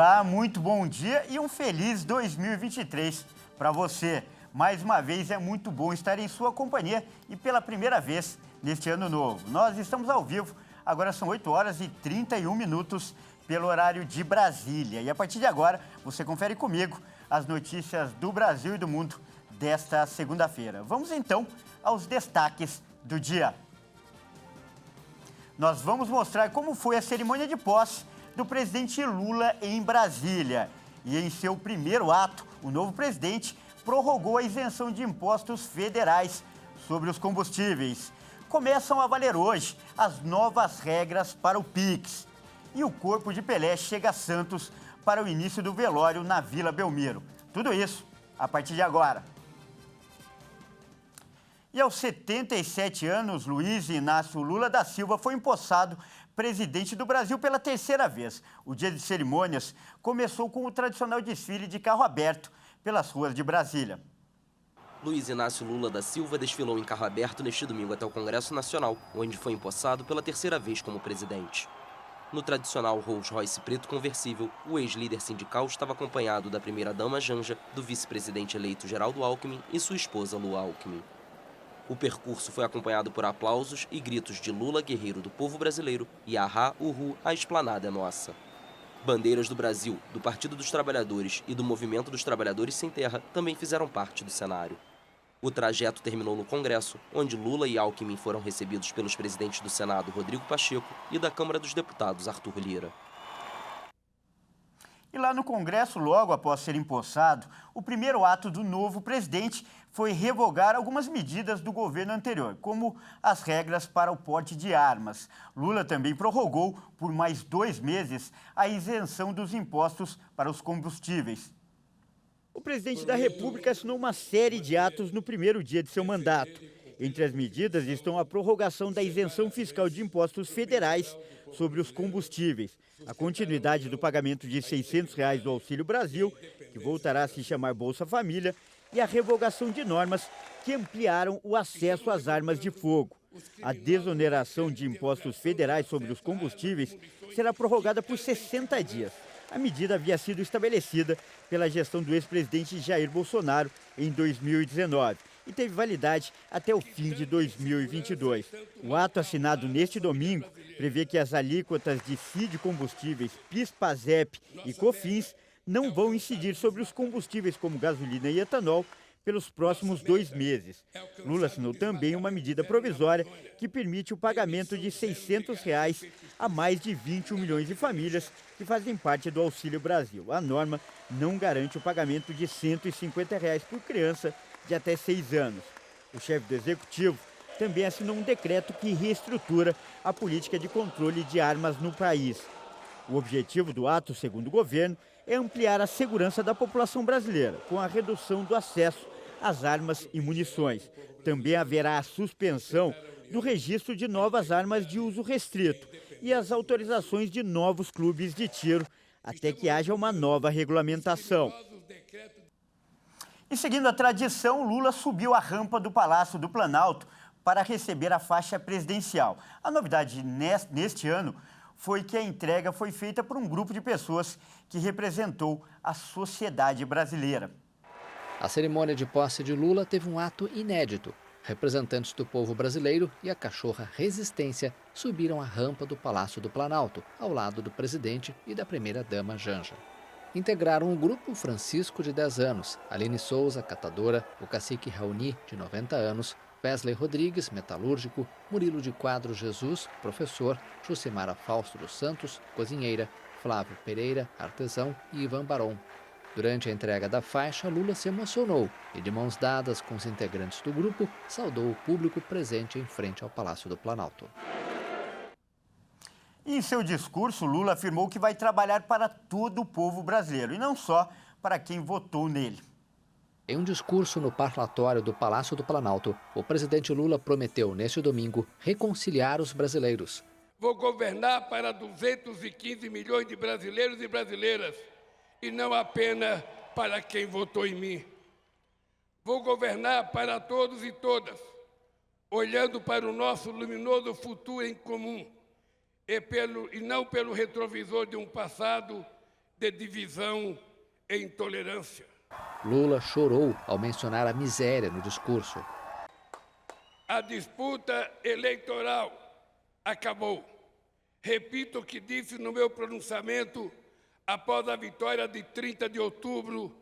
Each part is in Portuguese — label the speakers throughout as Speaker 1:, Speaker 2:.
Speaker 1: Olá, muito bom dia e um feliz 2023 para você. Mais uma vez é muito bom estar em sua companhia e pela primeira vez neste ano novo. Nós estamos ao vivo, agora são 8 horas e 31 minutos pelo horário de Brasília. E a partir de agora você confere comigo as notícias do Brasil e do mundo desta segunda-feira. Vamos então aos destaques do dia. Nós vamos mostrar como foi a cerimônia de posse do presidente Lula em Brasília. E em seu primeiro ato, o novo presidente prorrogou a isenção de impostos federais sobre os combustíveis. Começam a valer hoje as novas regras para o Pix. E o corpo de Pelé chega a Santos para o início do velório na Vila Belmiro. Tudo isso a partir de agora. E aos 77 anos, Luiz Inácio Lula da Silva foi empossado presidente do Brasil pela terceira vez. O dia de cerimônias começou com o tradicional desfile de carro aberto pelas ruas de Brasília.
Speaker 2: Luiz Inácio Lula da Silva desfilou em carro aberto neste domingo até o Congresso Nacional, onde foi empossado pela terceira vez como presidente. No tradicional Rolls-Royce preto conversível, o ex-líder sindical estava acompanhado da primeira-dama Janja, do vice-presidente eleito Geraldo Alckmin e sua esposa Lu Alckmin. O percurso foi acompanhado por aplausos e gritos de Lula, guerreiro do povo brasileiro, e Ahá, Uhu, a esplanada é nossa. Bandeiras do Brasil, do Partido dos Trabalhadores e do Movimento dos Trabalhadores Sem Terra também fizeram parte do cenário. O trajeto terminou no Congresso, onde Lula e Alckmin foram recebidos pelos presidentes do Senado, Rodrigo Pacheco, e da Câmara dos Deputados, Arthur Lira.
Speaker 1: E lá no Congresso, logo após ser empossado, o primeiro ato do novo presidente foi revogar algumas medidas do governo anterior, como as regras para o porte de armas. Lula também prorrogou por mais 2 meses a isenção dos impostos para os combustíveis. O presidente da República assinou uma série de atos no primeiro dia de seu mandato. Entre as medidas estão a prorrogação da isenção fiscal de impostos federais sobre os combustíveis, a continuidade do pagamento de R$ 600 do Auxílio Brasil, que voltará a se chamar Bolsa Família, e a revogação de normas que ampliaram o acesso às armas de fogo. A desoneração de impostos federais sobre os combustíveis será prorrogada por 60 dias. A medida havia sido estabelecida pela gestão do ex-presidente Jair Bolsonaro em 2019 e teve validade até o fim de 2022. O ato assinado neste domingo prevê que as alíquotas de CID Combustíveis, PIS, PASEP e COFINS não vão incidir sobre os combustíveis como gasolina e etanol pelos próximos 2 meses. Lula assinou também uma medida provisória que permite o pagamento de R$ 600 a mais de 21 milhões de famílias que fazem parte do Auxílio Brasil. A norma não garante o pagamento de R$ 150 por criança de até 6 anos. O chefe do Executivo também assinou um decreto que reestrutura a política de controle de armas no país. O objetivo do ato, segundo o governo, é ampliar a segurança da população brasileira, com a redução do acesso às armas e munições. Também haverá a suspensão do registro de novas armas de uso restrito e as autorizações de novos clubes de tiro, até que haja uma nova regulamentação. E seguindo a tradição, Lula subiu a rampa do Palácio do Planalto para receber a faixa presidencial. A novidade neste ano foi que a entrega foi feita por um grupo de pessoas que representou a sociedade brasileira.
Speaker 3: A cerimônia de posse de Lula teve um ato inédito. Representantes do povo brasileiro e a cachorra Resistência subiram a rampa do Palácio do Planalto, ao lado do presidente e da primeira-dama Janja. Integraram o grupo Francisco, de 10 anos, Aline Souza, catadora, o cacique Raoni, de 90 anos, Wesley Rodrigues, metalúrgico, Murilo de Quadros Jesus, professor, Jucimara Fausto dos Santos, cozinheira, Flávio Pereira, artesão e Ivan Baron. Durante a entrega da faixa, Lula se emocionou e, de mãos dadas com os integrantes do grupo, saudou o público presente em frente ao Palácio do Planalto.
Speaker 1: Em seu discurso, Lula afirmou que vai trabalhar para todo o povo brasileiro e não só para quem votou nele.
Speaker 3: Em um discurso no parlatório do Palácio do Planalto, o presidente Lula prometeu, neste domingo, reconciliar os brasileiros.
Speaker 4: Vou governar para 215 milhões de brasileiros e brasileiras, e não apenas para quem votou em mim. Vou governar para todos e todas, olhando para o nosso luminoso futuro em comum, e não pelo retrovisor de um passado de divisão e intolerância.
Speaker 3: Lula chorou ao mencionar a miséria no discurso.
Speaker 4: A disputa eleitoral acabou. Repito o que disse no meu pronunciamento após a vitória de 30 de outubro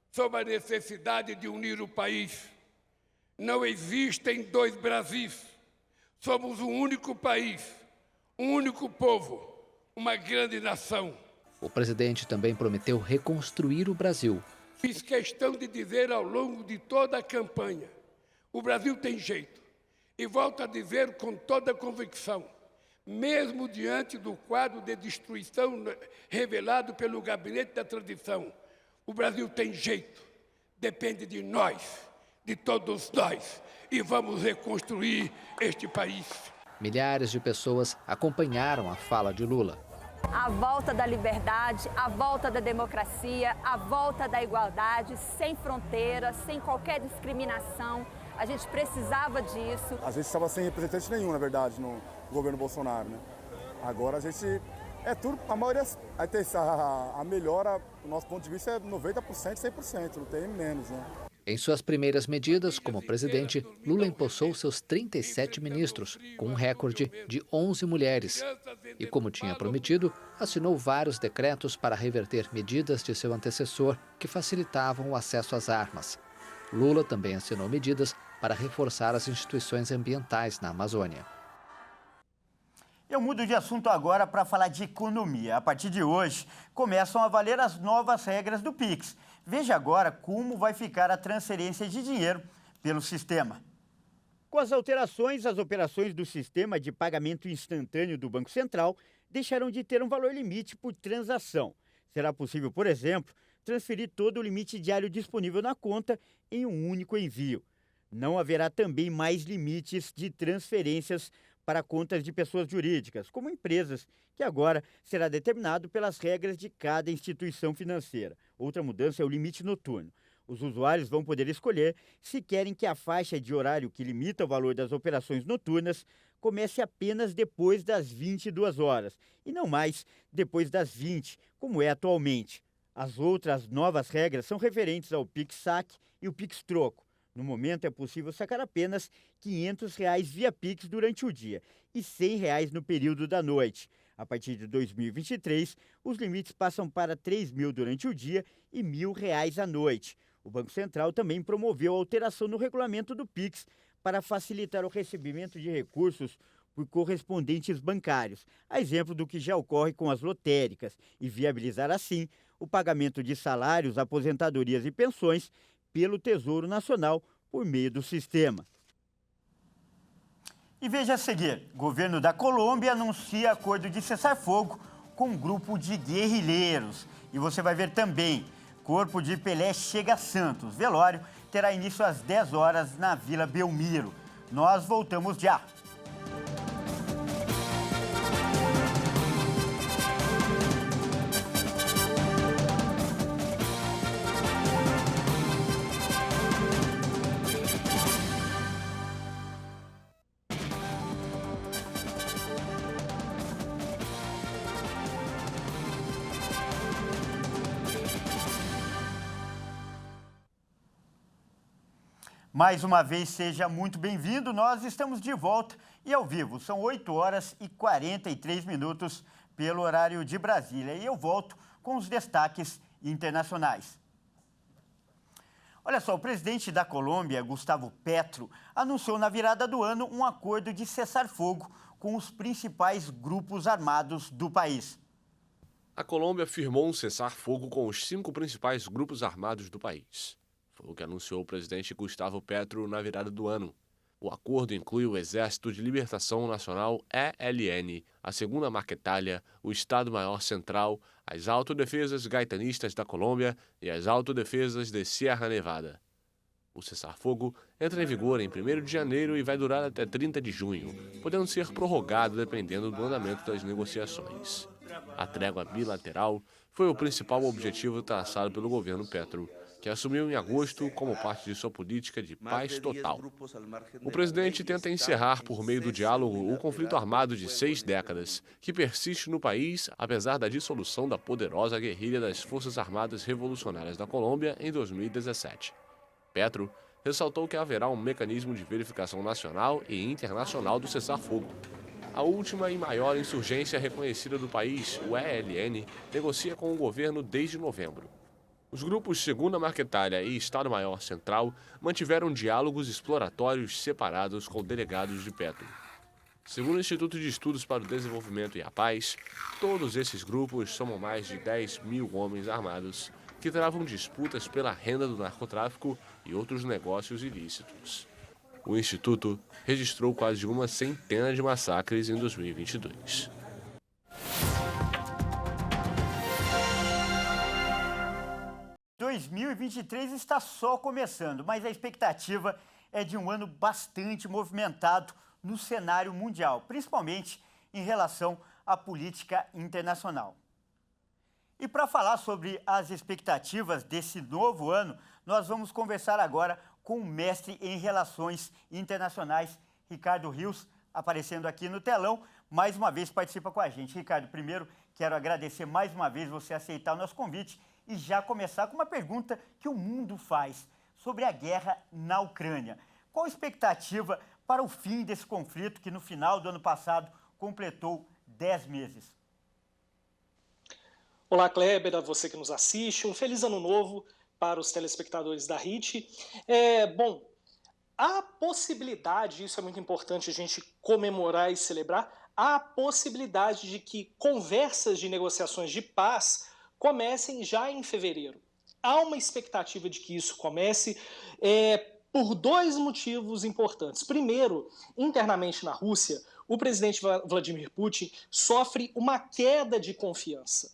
Speaker 4: sobre a necessidade de unir o país. Não existem dois Brasis. Somos um único país, um único povo, uma grande nação.
Speaker 3: O presidente também prometeu reconstruir o Brasil.
Speaker 4: Fiz questão de dizer ao longo de toda a campanha, o Brasil tem jeito. E volto a dizer com toda a convicção, mesmo diante do quadro de destruição revelado pelo Gabinete da Transição, o Brasil tem jeito. Depende de nós, de todos nós, e vamos reconstruir este país.
Speaker 3: Milhares de pessoas acompanharam a fala de Lula.
Speaker 5: A volta da liberdade, a volta da democracia, a volta da igualdade, sem fronteiras, sem qualquer discriminação. A gente precisava disso.
Speaker 6: A gente estava sem representante nenhum, na verdade, no governo Bolsonaro, né? Agora a gente tudo, a maioria, a melhora, do nosso ponto de vista, é 90%, 100%, não tem menos, né?
Speaker 3: Em suas primeiras medidas como presidente, Lula empossou seus 37 ministros, com um recorde de 11 mulheres. E, como tinha prometido, assinou vários decretos para reverter medidas de seu antecessor que facilitavam o acesso às armas. Lula também assinou medidas para reforçar as instituições ambientais na Amazônia.
Speaker 1: Eu mudo de assunto agora para falar de economia. A partir de hoje, começam a valer as novas regras do Pix. Veja agora como vai ficar a transferência de dinheiro pelo sistema. Com as alterações, as operações do sistema de pagamento instantâneo do Banco Central deixarão de ter um valor limite por transação. Será possível, por exemplo, transferir todo o limite diário disponível na conta em um único envio. Não haverá também mais limites de transferências para contas de pessoas jurídicas, como empresas, que agora será determinado pelas regras de cada instituição financeira. Outra mudança é o limite noturno. Os usuários vão poder escolher se querem que a faixa de horário que limita o valor das operações noturnas comece apenas depois das 22 horas e não mais depois das 20, como é atualmente. As outras novas regras são referentes ao Pix-Saque e o Pix-Troco. No momento, é possível sacar apenas R$ 500 via Pix durante o dia e R$ 100 no período da noite. A partir de 2023, os limites passam para R$ 3.000 durante o dia e R$ 1.000 à noite. O Banco Central também promoveu a alteração no regulamento do Pix para facilitar o recebimento de recursos por correspondentes bancários, a exemplo do que já ocorre com as lotéricas, e viabilizar assim o pagamento de salários, aposentadorias e pensões pelo Tesouro Nacional por meio do sistema. E veja a seguir, o governo da Colômbia anuncia acordo de cessar-fogo com um grupo de guerrilheiros. E você vai ver também, corpo de Pelé chega a Santos. Velório terá início às 10 horas na Vila Belmiro. Nós voltamos já. Mais uma vez, seja muito bem-vindo. Nós estamos de volta e ao vivo. São 8 horas e 43 minutos pelo horário de Brasília. E eu volto com os destaques internacionais. Olha só, o presidente da Colômbia, Gustavo Petro, anunciou na virada do ano um acordo de cessar-fogo com os principais grupos armados do país.
Speaker 7: A Colômbia firmou um cessar-fogo com os 5 principais grupos armados do país. Foi o que anunciou o presidente Gustavo Petro na virada do ano. O acordo inclui o Exército de Libertação Nacional, ELN, a Segunda Marquetalia, o Estado-Maior Central, as Autodefesas Gaitanistas da Colômbia e as Autodefesas de Sierra Nevada. O cessar-fogo entra em vigor em 1º de janeiro e vai durar até 30 de junho, podendo ser prorrogado dependendo do andamento das negociações. A trégua bilateral foi o principal objetivo traçado pelo governo Petro, que assumiu em agosto como parte de sua política de paz total. O presidente tenta encerrar, por meio do diálogo, o conflito armado de 6 décadas, que persiste no país apesar da dissolução da poderosa guerrilha das Forças Armadas Revolucionárias da Colômbia em 2017. Petro ressaltou que haverá um mecanismo de verificação nacional e internacional do cessar-fogo. A última e maior insurgência reconhecida do país, o ELN, negocia com o governo desde novembro. Os grupos Segunda Marquetália e Estado-Maior Central mantiveram diálogos exploratórios separados com delegados de Petro. Segundo o Instituto de Estudos para o Desenvolvimento e a Paz, todos esses grupos somam mais de 10 mil homens armados que travam disputas pela renda do narcotráfico e outros negócios ilícitos. O Instituto registrou quase uma centena de massacres em 2022.
Speaker 1: Em 2023 está só começando, mas a expectativa é de um ano bastante movimentado no cenário mundial, principalmente em relação à política internacional. E para falar sobre as expectativas desse novo ano, nós vamos conversar agora com o mestre em Relações Internacionais, Ricardo Rios, aparecendo aqui no telão, mais uma vez participa com a gente. Ricardo, primeiro quero agradecer mais uma vez você aceitar o nosso convite e já começar com uma pergunta que o mundo faz sobre a guerra na Ucrânia. Qual a expectativa para o fim desse conflito que no final do ano passado completou 10 meses?
Speaker 8: Olá, Kleber, a você que nos assiste. Um feliz ano novo para os telespectadores da HIT. Bom, há possibilidade, isso é muito importante a gente comemorar e celebrar, há a possibilidade de que conversas de negociações de paz comecem já em fevereiro. Há uma expectativa de que isso comece por 2 motivos importantes. Primeiro, internamente na Rússia, o presidente Vladimir Putin sofre uma queda de confiança.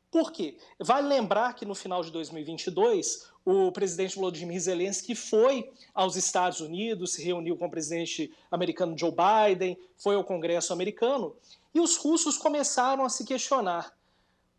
Speaker 8: Por quê? Vale lembrar que no final de 2022, o presidente Volodymyr Zelensky foi aos Estados Unidos, se reuniu com o presidente americano Joe Biden, foi ao Congresso americano, e os russos começaram a se questionar.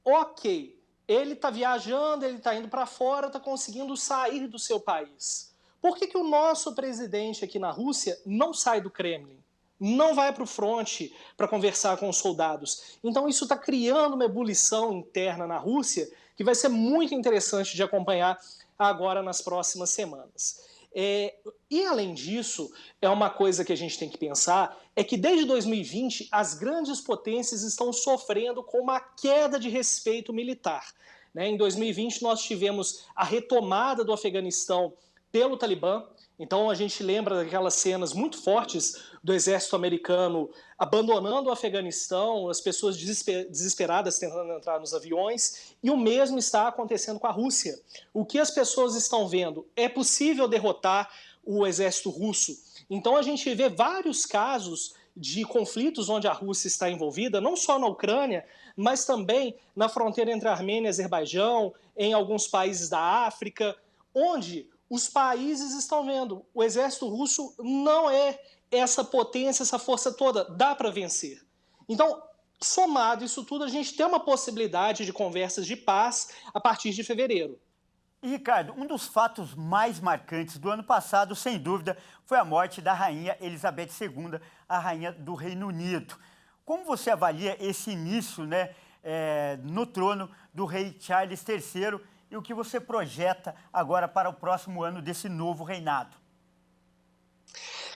Speaker 8: Ok, ele está viajando, ele está indo para fora, está conseguindo sair do seu país. Por que o nosso presidente aqui na Rússia não sai do Kremlin? Não vai para o fronte para conversar com os soldados. Então isso está criando uma ebulição interna na Rússia que vai ser muito interessante de acompanhar agora nas próximas semanas. E além disso, uma coisa que a gente tem que pensar é que desde 2020 as grandes potências estão sofrendo com uma queda de respeito militar. Em 2020 nós tivemos a retomada do Afeganistão pelo Talibã. Então a gente lembra daquelas cenas muito fortes do exército americano abandonando o Afeganistão, as pessoas desesperadas tentando entrar nos aviões, e o mesmo está acontecendo com a Rússia. O que as pessoas estão vendo? É possível derrotar o exército russo. Então a gente vê vários casos de conflitos onde a Rússia está envolvida, não só na Ucrânia, mas também na fronteira entre a Armênia e Azerbaijão, em alguns países da África, onde os países estão vendo, o exército russo não é essa potência, essa força toda, dá para vencer. Então, somado isso tudo, a gente tem uma possibilidade de conversas de paz a partir de fevereiro.
Speaker 1: E, Ricardo, um dos fatos mais marcantes do ano passado, sem dúvida, foi a morte da rainha Elizabeth II, a rainha do Reino Unido. Como você avalia esse início, no trono do rei Charles III e o que você projeta agora para o próximo ano desse novo reinado?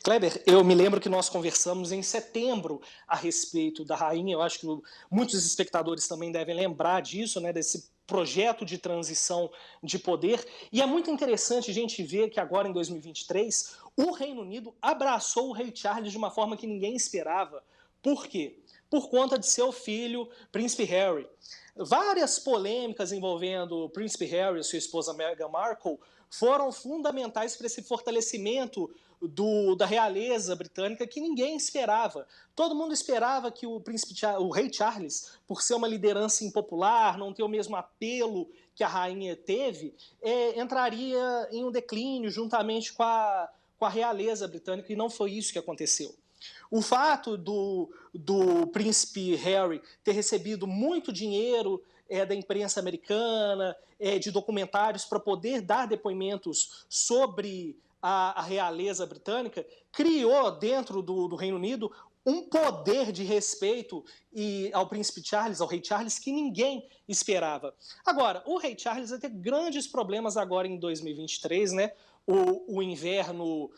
Speaker 8: Kleber, eu me lembro que nós conversamos em setembro a respeito da rainha. Eu acho que muitos espectadores também devem lembrar disso, desse projeto de transição de poder. E é muito interessante a gente ver que agora, em 2023, o Reino Unido abraçou o rei Charles de uma forma que ninguém esperava. Por quê? Por conta de seu filho, Príncipe Harry. Várias polêmicas envolvendo o Príncipe Harry e sua esposa Meghan Markle foram fundamentais para esse fortalecimento da realeza britânica que ninguém esperava. Todo mundo esperava que o rei Charles, por ser uma liderança impopular, não ter o mesmo apelo que a rainha teve, entraria em um declínio juntamente com a realeza britânica, e não foi isso que aconteceu. O fato do príncipe Harry ter recebido muito dinheiro da imprensa americana, de documentários, para poder dar depoimentos sobre a realeza britânica, criou dentro do Reino Unido um poder de respeito ao príncipe Charles, ao rei Charles, que ninguém esperava. Agora, o rei Charles vai ter grandes problemas agora em 2023, né? O inverno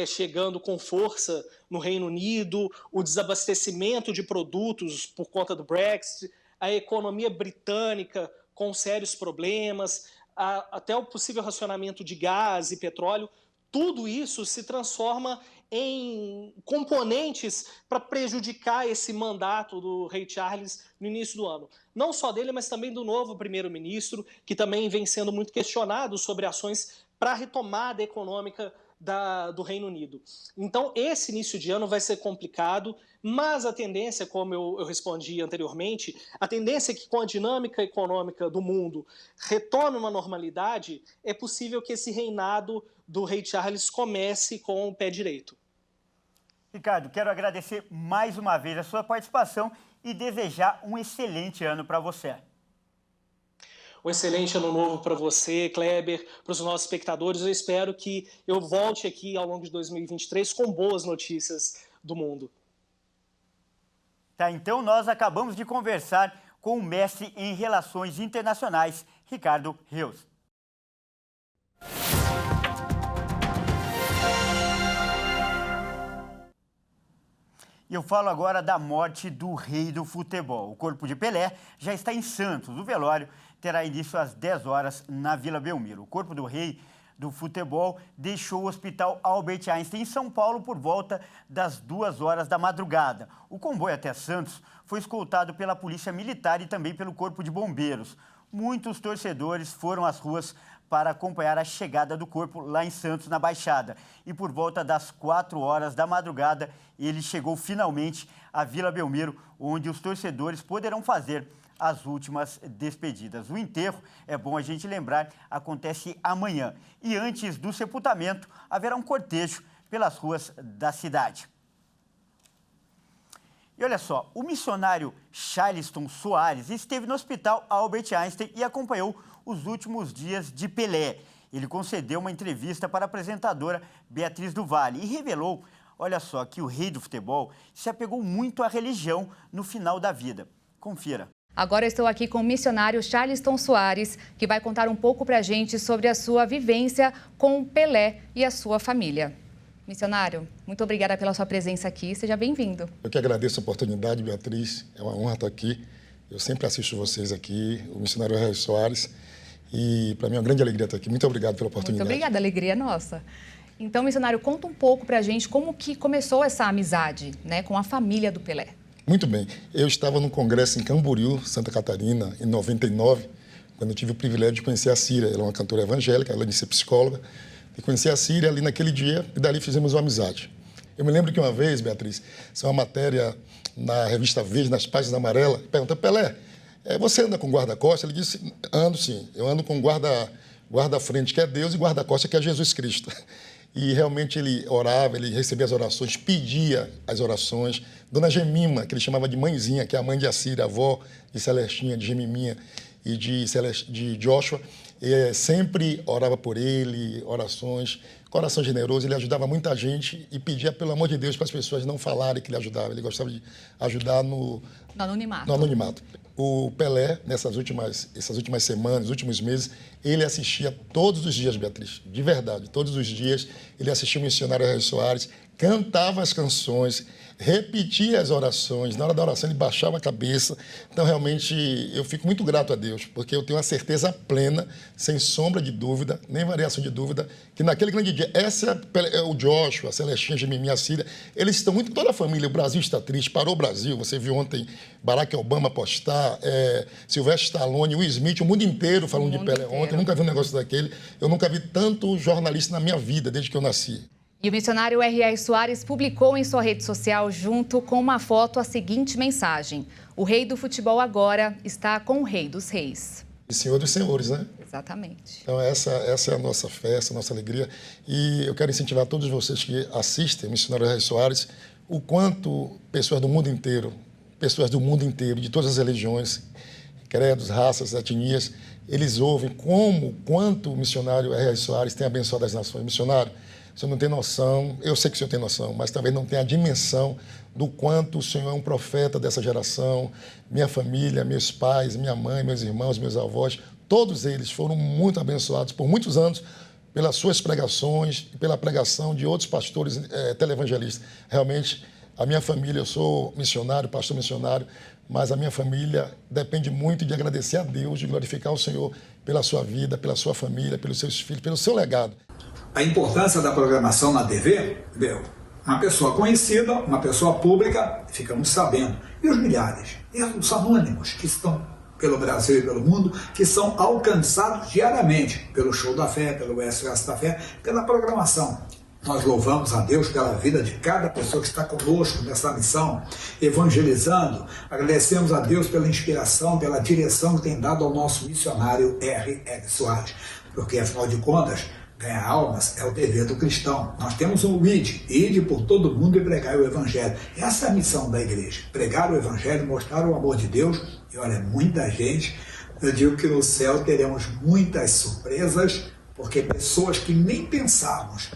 Speaker 8: chegando com força no Reino Unido, o desabastecimento de produtos por conta do Brexit, a economia britânica com sérios problemas, até o possível racionamento de gás e petróleo. Tudo isso se transforma em componentes para prejudicar esse mandato do rei Charles no início do ano. Não só dele, mas também do novo primeiro-ministro, que também vem sendo muito questionado sobre ações para a retomada econômica do Reino Unido. Então, esse início de ano vai ser complicado, mas a tendência, como eu respondi anteriormente, a tendência é que com a dinâmica econômica do mundo retome uma normalidade, é possível que esse reinado do rei Charles comece com o pé direito.
Speaker 1: Ricardo, quero agradecer mais uma vez a sua participação e desejar um excelente ano para você.
Speaker 8: Um excelente ano novo para você, Kleber, para os nossos espectadores. Eu espero que eu volte aqui ao longo de 2023 com boas notícias do mundo.
Speaker 1: Tá, então nós acabamos de conversar com o mestre em Relações Internacionais, Ricardo Reus. E eu falo agora da morte do rei do futebol. O corpo de Pelé já está em Santos. O velório terá início às 10 horas na Vila Belmiro. O corpo do rei do futebol deixou o Hospital Albert Einstein em São Paulo por volta das 2 horas da madrugada. O comboio até Santos foi escoltado pela Polícia Militar e também pelo Corpo de Bombeiros. Muitos torcedores foram às ruas para acompanhar a chegada do corpo lá em Santos, na Baixada. E por volta das 4 horas da madrugada, ele chegou finalmente à Vila Belmiro, onde os torcedores poderão fazer as últimas despedidas. O enterro, é bom a gente lembrar, acontece amanhã. E antes do sepultamento, haverá um cortejo pelas ruas da cidade. E olha só, o missionário Charleston Soares esteve no Hospital Albert Einstein e acompanhou os últimos dias de Pelé. Ele concedeu uma entrevista para a apresentadora Beatriz do Vale e revelou, olha só, que o rei do futebol se apegou muito à religião no final da vida. Confira.
Speaker 9: Agora eu estou aqui com o missionário Charleston Soares, que vai contar um pouco para a gente sobre a sua vivência com Pelé e a sua família. Missionário, muito obrigada pela sua presença aqui. Seja bem-vindo.
Speaker 10: Eu que agradeço a oportunidade, Beatriz. É uma honra estar aqui. Eu sempre assisto vocês aqui, o missionário Charleston Soares. E para mim é uma grande alegria estar aqui. Muito obrigado pela oportunidade.
Speaker 9: Muito obrigada, a alegria é nossa. Então, missionário, conta um pouco para a gente como que começou essa amizade, né, com a família do Pelé.
Speaker 10: Muito bem. Eu estava num congresso em Camboriú, Santa Catarina, em 99, quando eu tive o privilégio de conhecer a Síria. Ela é uma cantora evangélica, ela disse psicóloga. E conheci a Síria ali naquele dia e dali fizemos uma amizade. Eu me lembro que uma vez, Beatriz, saiu uma matéria na revista Veja, nas páginas amarelas, perguntou, Pelé, você anda com guarda-costas? Ele disse, ando sim, eu ando com guarda-frente, que é Deus, e guarda-costas, que é Jesus Cristo. E realmente ele orava, ele recebia as orações, pedia as orações. Dona Gemima, que ele chamava de mãezinha, que é a mãe de Assíria, a avó de Celestinha, de Gemiminha e de Joshua, sempre orava por ele, orações, coração generoso. Ele ajudava muita gente e pedia, pelo amor de Deus, para as pessoas não falarem que ele ajudava. Ele gostava de ajudar no anonimato. O Pelé, essas últimas semanas, últimos meses, ele assistia todos os dias, Beatriz, de verdade, todos os dias, ele assistia o missionário Charleston Soares, cantava as canções, repetia as orações, na hora da oração ele baixava a cabeça. Então, realmente, eu fico muito grato a Deus, porque eu tenho a certeza plena, sem sombra de dúvida, nem variação de dúvida, que naquele grande dia, o Joshua, a Celestinha, a Gemiminha, a Síria, eles estão muito, toda a família, o Brasil está triste, parou o Brasil, você viu ontem Barack Obama postar, Sylvester Stallone, Will Smith, o mundo inteiro falando de Pelé ontem, eu nunca vi um negócio daquele, eu nunca vi tanto jornalista na minha vida, desde que eu nasci.
Speaker 9: E o missionário R.R. Soares publicou em sua rede social, junto com uma foto, a seguinte mensagem: o rei do futebol agora está com o rei dos reis.
Speaker 10: E senhor dos senhores, né?
Speaker 9: Exatamente.
Speaker 10: Então essa é a nossa fé, essa é a nossa alegria. E eu quero incentivar todos vocês que assistem o missionário R.R. Soares, o quanto pessoas do mundo inteiro, de todas as religiões, credos, raças, etnias, eles ouvem quanto o missionário R.R. Soares tem abençoado as nações. Missionário, você não tem noção, eu sei que o senhor tem noção, mas também não tem a dimensão do quanto o senhor é um profeta dessa geração. Minha família, meus pais, minha mãe, meus irmãos, meus avós, todos eles foram muito abençoados por muitos anos pelas suas pregações e pela pregação de outros pastores televangelistas. Realmente, a minha família, eu sou missionário, pastor missionário, mas a minha família depende muito de agradecer a Deus, de glorificar o Senhor pela sua vida, pela sua família, pelos seus filhos, pelo seu legado.
Speaker 11: A importância da programação na TV, uma pessoa conhecida, uma pessoa pública, ficamos sabendo. E os milhares, e os anônimos que estão pelo Brasil e pelo mundo, que são alcançados diariamente pelo Show da Fé, pelo SOS da Fé, pela programação. Nós louvamos a Deus pela vida de cada pessoa que está conosco nessa missão, evangelizando. Agradecemos a Deus pela inspiração, pela direção que tem dado ao nosso missionário R.R. Soares, porque, afinal de contas, ganhar almas é o dever do cristão. Nós temos um ide por todo mundo e pregar o Evangelho. Essa é a missão da igreja, pregar o Evangelho, mostrar o amor de Deus. E olha, muita gente, eu digo que no céu teremos muitas surpresas, porque pessoas que nem pensávamos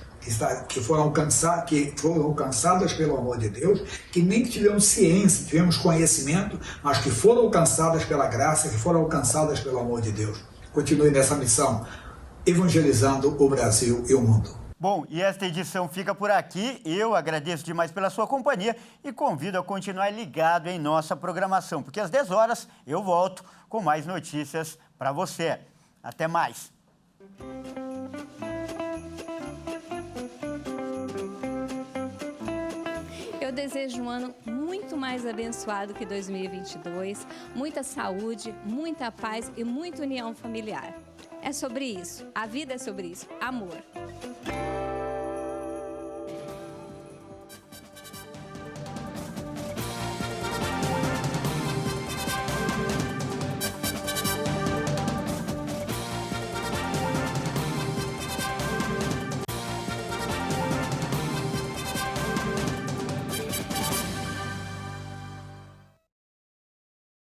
Speaker 11: que foram alcançadas pelo amor de Deus, que nem tivemos ciência, tivemos conhecimento, mas que foram alcançadas pela graça, que foram alcançadas pelo amor de Deus. Continue nessa missão, evangelizando o Brasil e o mundo.
Speaker 1: Bom, e esta edição fica por aqui. Eu agradeço demais pela sua companhia e convido a continuar ligado em nossa programação, porque às 10 horas eu volto com mais notícias para você. Até mais!
Speaker 12: Eu desejo um ano muito mais abençoado que 2022, muita saúde, muita paz e muita união familiar. É sobre isso, a vida é sobre isso, amor.